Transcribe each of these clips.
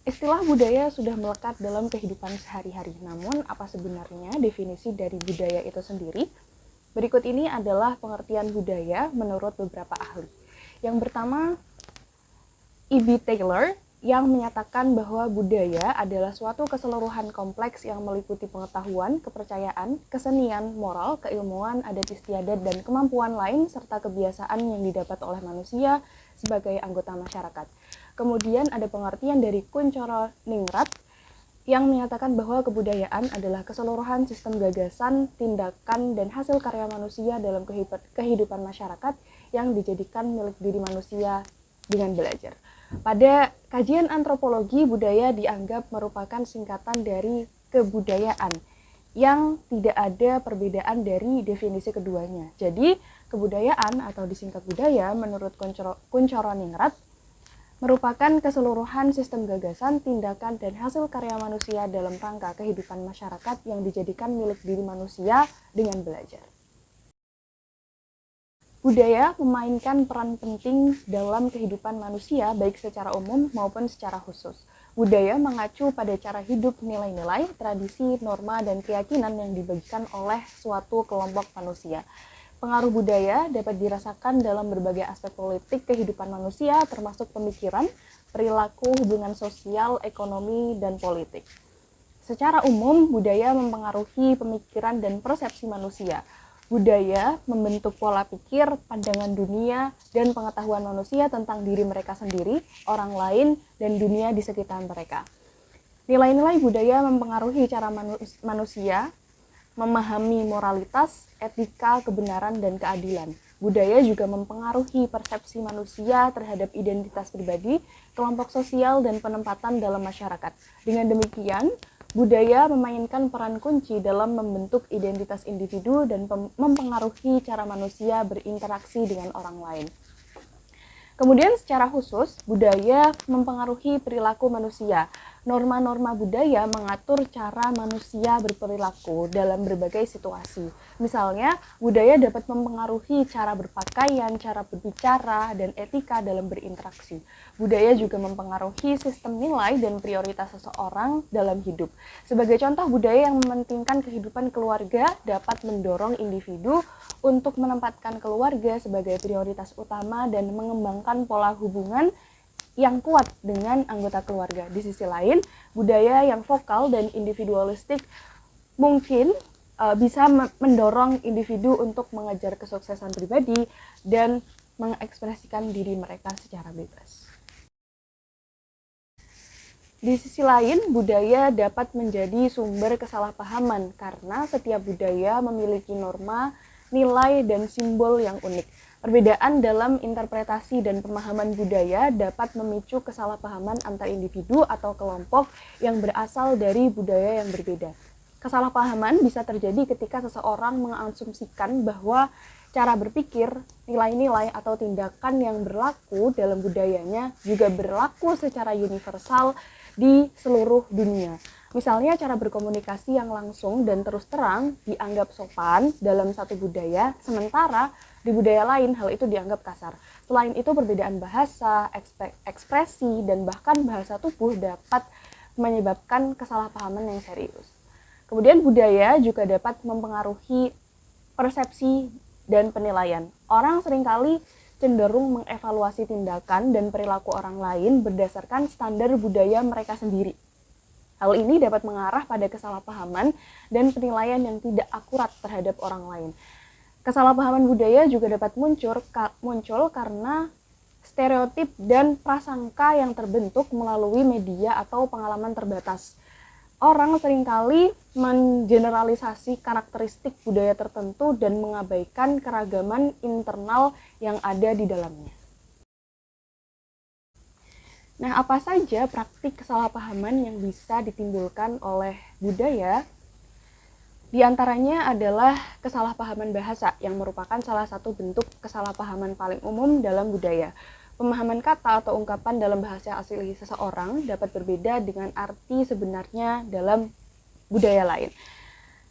Istilah budaya sudah melekat dalam kehidupan sehari-hari. Namun, apa sebenarnya definisi dari budaya itu sendiri? Berikut ini adalah pengertian budaya menurut beberapa ahli. Yang pertama, E.B. Taylor yang menyatakan bahwa budaya adalah suatu keseluruhan kompleks yang meliputi pengetahuan, kepercayaan, kesenian, moral, keilmuan, adat istiadat, dan kemampuan lain serta kebiasaan yang didapat oleh manusia sebagai anggota masyarakat. Kemudian ada pengertian dari Kuncoro Ningrat yang menyatakan bahwa kebudayaan adalah keseluruhan sistem gagasan, tindakan, dan hasil karya manusia dalam kehidupan masyarakat yang dijadikan milik diri manusia dengan belajar. Pada kajian antropologi, budaya dianggap merupakan singkatan dari kebudayaan yang tidak ada perbedaan dari definisi keduanya. Jadi, kebudayaan atau disingkat budaya menurut Kuncoro Ningrat merupakan keseluruhan sistem gagasan, tindakan, dan hasil karya manusia dalam rangka kehidupan masyarakat yang dijadikan milik diri manusia dengan belajar. Budaya memainkan peran penting dalam kehidupan manusia baik secara umum maupun secara khusus. Budaya mengacu pada cara hidup, nilai-nilai, tradisi, norma, dan keyakinan yang dibagikan oleh suatu kelompok manusia. Pengaruh budaya dapat dirasakan dalam berbagai aspek politik kehidupan manusia, termasuk pemikiran, perilaku, hubungan sosial, ekonomi, dan politik. Secara umum, budaya mempengaruhi pemikiran dan persepsi manusia. Budaya membentuk pola pikir, pandangan dunia, dan pengetahuan manusia tentang diri mereka sendiri, orang lain, dan dunia di sekitar mereka. Nilai-nilai budaya mempengaruhi cara manusia memahami moralitas, etika, kebenaran, dan keadilan. Budaya juga mempengaruhi persepsi manusia terhadap identitas pribadi, kelompok sosial, dan penempatan dalam masyarakat. Dengan demikian, budaya memainkan peran kunci dalam membentuk identitas individu dan mempengaruhi cara manusia berinteraksi dengan orang lain. Kemudian secara khusus, budaya mempengaruhi perilaku manusia. Norma-norma budaya mengatur cara manusia berperilaku dalam berbagai situasi. Misalnya, budaya dapat mempengaruhi cara berpakaian, cara berbicara, dan etika dalam berinteraksi. Budaya juga mempengaruhi sistem nilai dan prioritas seseorang dalam hidup. Sebagai contoh, budaya yang mementingkan kehidupan keluarga dapat mendorong individu untuk menempatkan keluarga sebagai prioritas utama dan mengembangkan pola hubungan yang kuat dengan anggota keluarga. Di sisi lain, budaya yang vokal dan individualistik mungkin bisa mendorong individu untuk mengejar kesuksesan pribadi dan mengekspresikan diri mereka secara bebas. Di sisi lain, budaya dapat menjadi sumber kesalahpahaman karena setiap budaya memiliki norma, nilai, dan simbol yang unik. Perbedaan dalam interpretasi dan pemahaman budaya dapat memicu kesalahpahaman antar individu atau kelompok yang berasal dari budaya yang berbeda. Kesalahpahaman bisa terjadi ketika seseorang mengasumsikan bahwa cara berpikir, nilai-nilai, atau tindakan yang berlaku dalam budayanya juga berlaku secara universal di seluruh dunia. Misalnya cara berkomunikasi yang langsung dan terus terang dianggap sopan dalam satu budaya, sementara di budaya lain hal itu dianggap kasar. Selain itu, perbedaan bahasa, ekspresi, dan bahkan bahasa tubuh dapat menyebabkan kesalahpahaman yang serius. Kemudian budaya juga dapat mempengaruhi persepsi dan penilaian. Orang seringkali cenderung mengevaluasi tindakan dan perilaku orang lain berdasarkan standar budaya mereka sendiri. Hal ini dapat mengarah pada kesalahpahaman dan penilaian yang tidak akurat terhadap orang lain. Kesalahpahaman budaya juga dapat muncul karena stereotip dan prasangka yang terbentuk melalui media atau pengalaman terbatas. Orang seringkali mengeneralisasi karakteristik budaya tertentu dan mengabaikan keragaman internal yang ada di dalamnya. Nah, apa saja praktik kesalahpahaman yang bisa ditimbulkan oleh budaya? Di antaranya adalah kesalahpahaman bahasa yang merupakan salah satu bentuk kesalahpahaman paling umum dalam budaya. Pemahaman kata atau ungkapan dalam bahasa asli seseorang dapat berbeda dengan arti sebenarnya dalam budaya lain.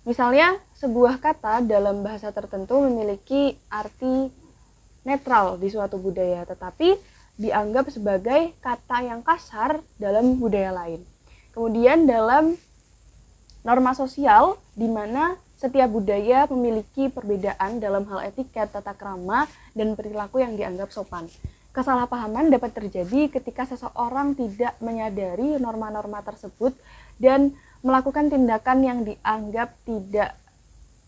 Misalnya, sebuah kata dalam bahasa tertentu memiliki arti netral di suatu budaya, tetapi dianggap sebagai kata yang kasar dalam budaya lain. Kemudian dalam norma sosial, di mana setiap budaya memiliki perbedaan dalam hal etiket, tata krama, dan perilaku yang dianggap sopan. Kesalahpahaman dapat terjadi ketika seseorang tidak menyadari norma-norma tersebut dan melakukan tindakan yang dianggap tidak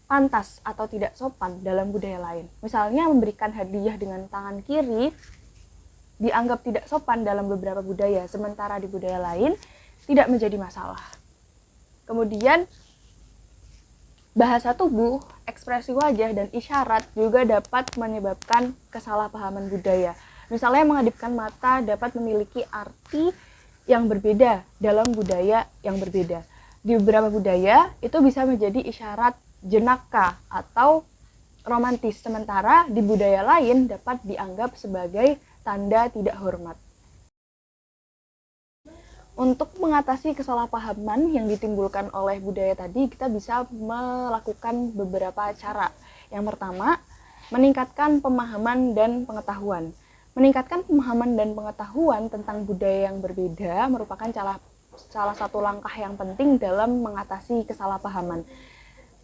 pantas atau tidak sopan dalam budaya lain. Misalnya memberikan hadiah dengan tangan kiri dianggap tidak sopan dalam beberapa budaya, sementara di budaya lain tidak menjadi masalah. Kemudian bahasa tubuh, ekspresi wajah, dan isyarat juga dapat menyebabkan kesalahpahaman budaya. Misalnya mengadipkan mata dapat memiliki arti yang berbeda dalam budaya yang berbeda. Di beberapa budaya itu bisa menjadi isyarat jenaka atau romantis, sementara di budaya lain dapat dianggap sebagai tanda tidak hormat. Untuk mengatasi kesalahpahaman yang ditimbulkan oleh budaya tadi, kita bisa melakukan beberapa cara. Yang pertama, meningkatkan pemahaman dan pengetahuan. Meningkatkan pemahaman dan pengetahuan tentang budaya yang berbeda merupakan salah satu langkah yang penting dalam mengatasi kesalahpahaman.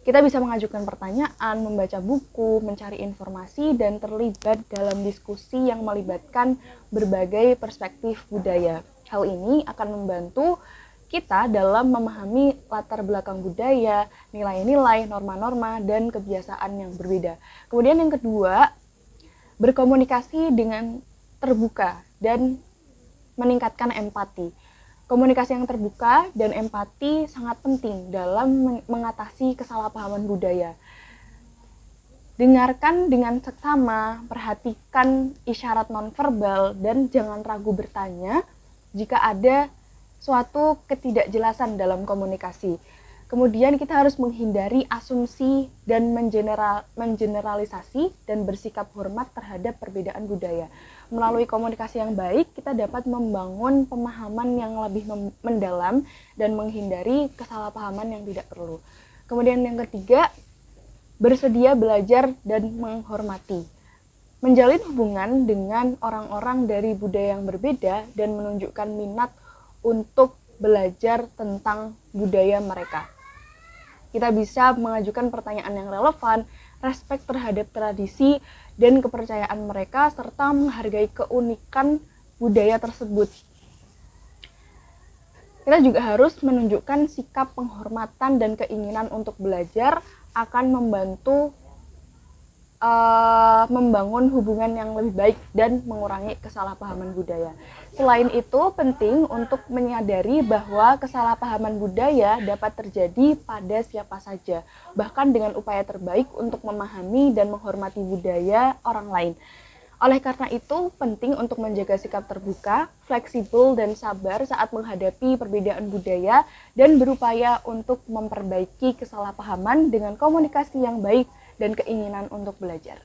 Kita bisa mengajukan pertanyaan, membaca buku, mencari informasi, dan terlibat dalam diskusi yang melibatkan berbagai perspektif budaya. Hal ini akan membantu kita dalam memahami latar belakang budaya, nilai-nilai, norma-norma, dan kebiasaan yang berbeda. Kemudian yang kedua, berkomunikasi dengan terbuka dan meningkatkan empati. Komunikasi yang terbuka dan empati sangat penting dalam mengatasi kesalahpahaman budaya. Dengarkan dengan seksama, perhatikan isyarat nonverbal, dan jangan ragu bertanya jika ada suatu ketidakjelasan dalam komunikasi. Kemudian kita harus menghindari asumsi dan mengeneralisasi dan bersikap hormat terhadap perbedaan budaya. Melalui komunikasi yang baik, kita dapat membangun pemahaman yang lebih mendalam dan menghindari kesalahpahaman yang tidak perlu. Kemudian yang ketiga, bersedia belajar dan menghormati. Menjalin hubungan dengan orang-orang dari budaya yang berbeda dan menunjukkan minat untuk belajar tentang budaya mereka. Kita bisa mengajukan pertanyaan yang relevan, respek terhadap tradisi dan kepercayaan mereka, serta menghargai keunikan budaya tersebut. Kita juga harus menunjukkan sikap penghormatan dan keinginan untuk belajar akan membantu membangun hubungan yang lebih baik dan mengurangi kesalahpahaman budaya. Selain itu, penting untuk menyadari bahwa kesalahpahaman budaya dapat terjadi pada siapa saja, bahkan dengan upaya terbaik untuk memahami dan menghormati budaya orang lain. Oleh karena itu, penting untuk menjaga sikap terbuka, fleksibel, dan sabar saat menghadapi perbedaan budaya dan berupaya untuk memperbaiki kesalahpahaman dengan komunikasi yang baik dan keinginan untuk belajar.